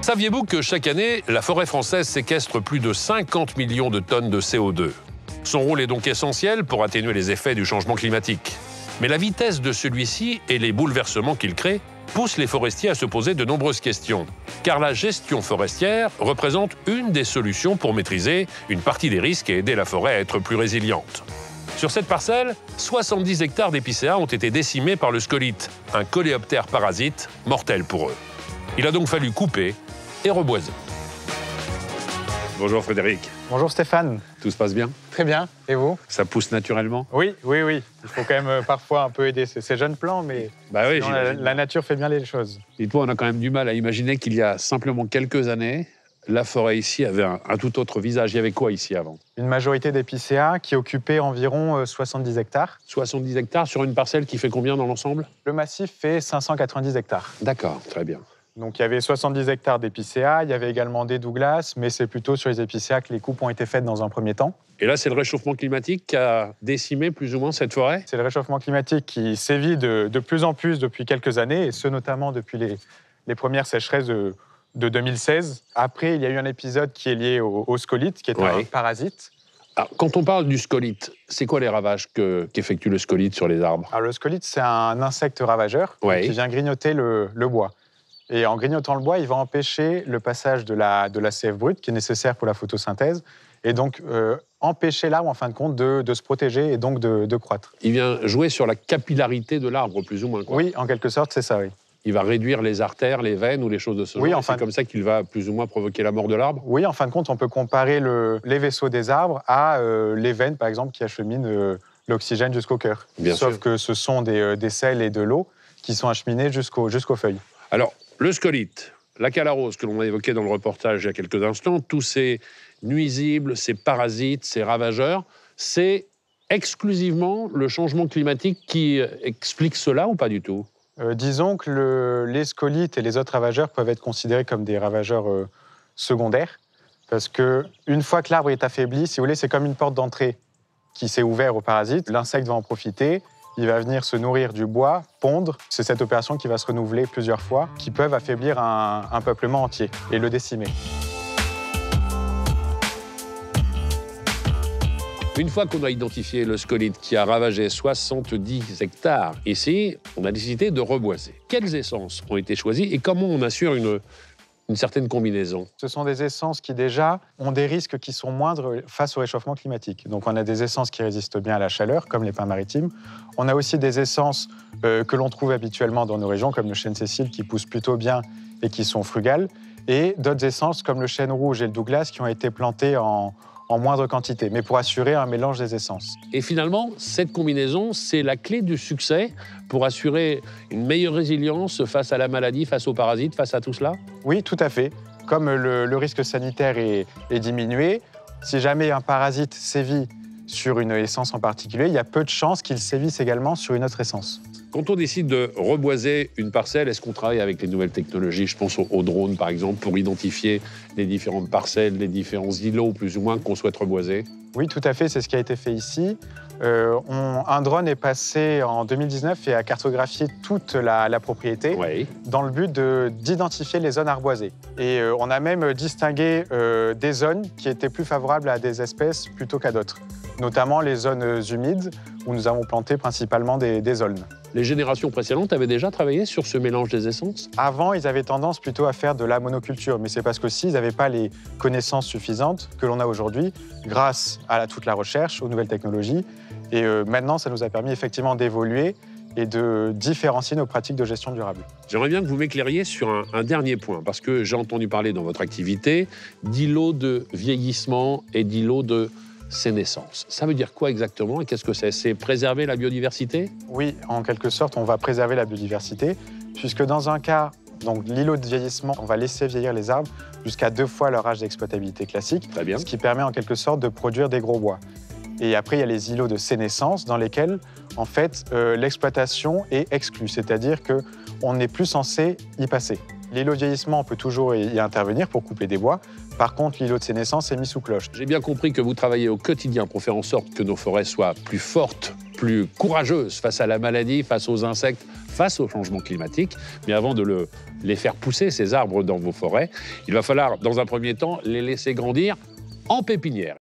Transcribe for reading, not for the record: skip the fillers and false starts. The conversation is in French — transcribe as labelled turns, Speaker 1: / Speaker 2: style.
Speaker 1: Saviez-vous que chaque année, la forêt française séquestre plus de 50 millions de tonnes de CO2 ? Son rôle est donc essentiel pour atténuer les effets du changement climatique. Mais la vitesse de celui-ci et les bouleversements qu'il crée poussent les forestiers à se poser de nombreuses questions. Car la gestion forestière représente une des solutions pour maîtriser une partie des risques et aider la forêt à être plus résiliente. Sur cette parcelle, 70 hectares d'épicéas ont été décimés par le scolite, un coléoptère parasite mortel pour eux. Il a donc fallu couper et reboiser. Bonjour Frédéric.
Speaker 2: Bonjour Stéphane.
Speaker 1: Tout se passe bien?
Speaker 2: Très bien. Et vous?
Speaker 1: Ça pousse naturellement?
Speaker 2: Oui. Il faut quand même parfois un peu aider ces jeunes plants, mais
Speaker 1: oui,
Speaker 2: la nature fait bien les choses.
Speaker 1: Dites-moi, on a quand même du mal à imaginer qu'il y a simplement quelques années, la forêt ici avait un tout autre visage. Il y avait quoi ici avant?
Speaker 2: Une majorité d'épicéas qui occupaient environ 70 hectares.
Speaker 1: 70 hectares sur une parcelle qui fait combien dans l'ensemble?
Speaker 2: Le massif fait 590 hectares.
Speaker 1: D'accord, très bien.
Speaker 2: Donc il y avait 70 hectares d'épicéas, il y avait également des Douglas, mais c'est plutôt sur les épicéas que les coupes ont été faites dans un premier temps.
Speaker 1: Et là, c'est le réchauffement climatique qui a décimé plus ou moins cette forêt?
Speaker 2: C'est le réchauffement climatique qui sévit de plus en plus depuis quelques années, et ce notamment depuis les premières sécheresses de 2016. Après, il y a eu un épisode qui est lié au scolite, qui est un parasite.
Speaker 1: Alors, quand on parle du scolite, c'est quoi les ravages qu'effectue le scolite sur les arbres?
Speaker 2: Alors, le scolite, c'est un insecte ravageur qui vient grignoter le bois. Et en grignotant le bois, il va empêcher le passage de la sève brute qui est nécessaire pour la photosynthèse, et donc empêcher l'arbre, en fin de compte, de se protéger et donc de croître.
Speaker 1: Il vient jouer sur la capillarité de l'arbre, plus ou moins, quoi.
Speaker 2: Oui, en quelque sorte, c'est ça, oui.
Speaker 1: Il va réduire les artères, les veines ou les choses de ce genre. C'est comme ça qu'il va plus ou moins provoquer la mort de l'arbre?
Speaker 2: Oui, en fin de compte, on peut comparer les vaisseaux des arbres à les veines, par exemple, qui acheminent l'oxygène jusqu'au cœur. Sauf que ce sont des sels et de l'eau qui sont acheminés jusqu'aux feuilles.
Speaker 1: Alors, le scolite, la calarose que l'on a évoqué dans le reportage il y a quelques instants, tous ces nuisibles, ces parasites, ces ravageurs, c'est exclusivement le changement climatique qui explique cela ou pas du tout?
Speaker 2: Disons que les scolites et les autres ravageurs peuvent être considérés comme des ravageurs secondaires, parce qu'une fois que l'arbre est affaibli, si vous voulez, c'est comme une porte d'entrée qui s'est ouverte aux parasites. L'insecte va en profiter, il va venir se nourrir du bois, pondre. C'est cette opération qui va se renouveler plusieurs fois, qui peuvent affaiblir un peuplement entier et le décimer.
Speaker 1: Une fois qu'on a identifié le scolite qui a ravagé 70 hectares ici, on a décidé de reboiser. Quelles essences ont été choisies et comment on assure une certaine combinaison?
Speaker 2: Ce sont des essences qui déjà ont des risques qui sont moindres face au réchauffement climatique. Donc on a des essences qui résistent bien à la chaleur, comme les pins maritimes. On a aussi des essences que l'on trouve habituellement dans nos régions, comme le chêne Cécile, qui poussent plutôt bien et qui sont frugales. Et d'autres essences, comme le chêne rouge et le Douglas, qui ont été plantés en moindre quantité, mais pour assurer un mélange des essences.
Speaker 1: Et finalement, cette combinaison, c'est la clé du succès pour assurer une meilleure résilience face à la maladie, face aux parasites, face à tout cela?
Speaker 2: Oui, tout à fait. Comme le risque sanitaire est diminué, si jamais un parasite sévit sur une essence en particulier, il y a peu de chances qu'il sévisse également sur une autre essence.
Speaker 1: Quand on décide de reboiser une parcelle, est-ce qu'on travaille avec les nouvelles technologies? Je pense aux drones, par exemple, pour identifier les différentes parcelles, les différents îlots, plus ou moins, qu'on souhaite reboiser?
Speaker 2: Oui, tout à fait, c'est ce qui a été fait ici. Un drone est passé en 2019 et a cartographié toute la propriété dans le but d'identifier les zones arboisées. Et on a même distingué des zones qui étaient plus favorables à des espèces plutôt qu'à d'autres, notamment les zones humides où nous avons planté principalement des aulnes.
Speaker 1: Les générations précédentes avaient déjà travaillé sur ce mélange des essences?
Speaker 2: Avant, ils avaient tendance plutôt à faire de la monoculture, mais c'est parce qu'aussi, ils n'avaient pas les connaissances suffisantes que l'on a aujourd'hui, grâce à toute la recherche, aux nouvelles technologies. Et maintenant, ça nous a permis effectivement d'évoluer et de différencier nos pratiques de gestion durable.
Speaker 1: J'aimerais bien que vous m'éclairiez sur un dernier point, parce que j'ai entendu parler dans votre activité d'îlots de vieillissement et d'îlots de sénescence. Ça veut dire quoi exactement et qu'est-ce que c'est? C'est préserver la biodiversité?
Speaker 2: Oui, en quelque sorte, on va préserver la biodiversité, puisque dans un cas, donc l'îlot de vieillissement, on va laisser vieillir les arbres jusqu'à 2 fois leur âge d'exploitabilité classique,
Speaker 1: Très bien.
Speaker 2: Ce qui permet en quelque sorte de produire des gros bois. Et après, il y a les îlots de sénescence dans lesquels, en fait, l'exploitation est exclue, c'est-à-dire qu'on n'est plus censé y passer. L'îlot de vieillissement, on peut toujours y intervenir pour couper des bois. Par contre, l'îlot de sénescence est mis sous cloche.
Speaker 1: J'ai bien compris que vous travaillez au quotidien pour faire en sorte que nos forêts soient plus fortes, plus courageuses face à la maladie, face aux insectes, face au changement climatique. Mais avant de les faire pousser, ces arbres, dans vos forêts, il va falloir, dans un premier temps, les laisser grandir en pépinière.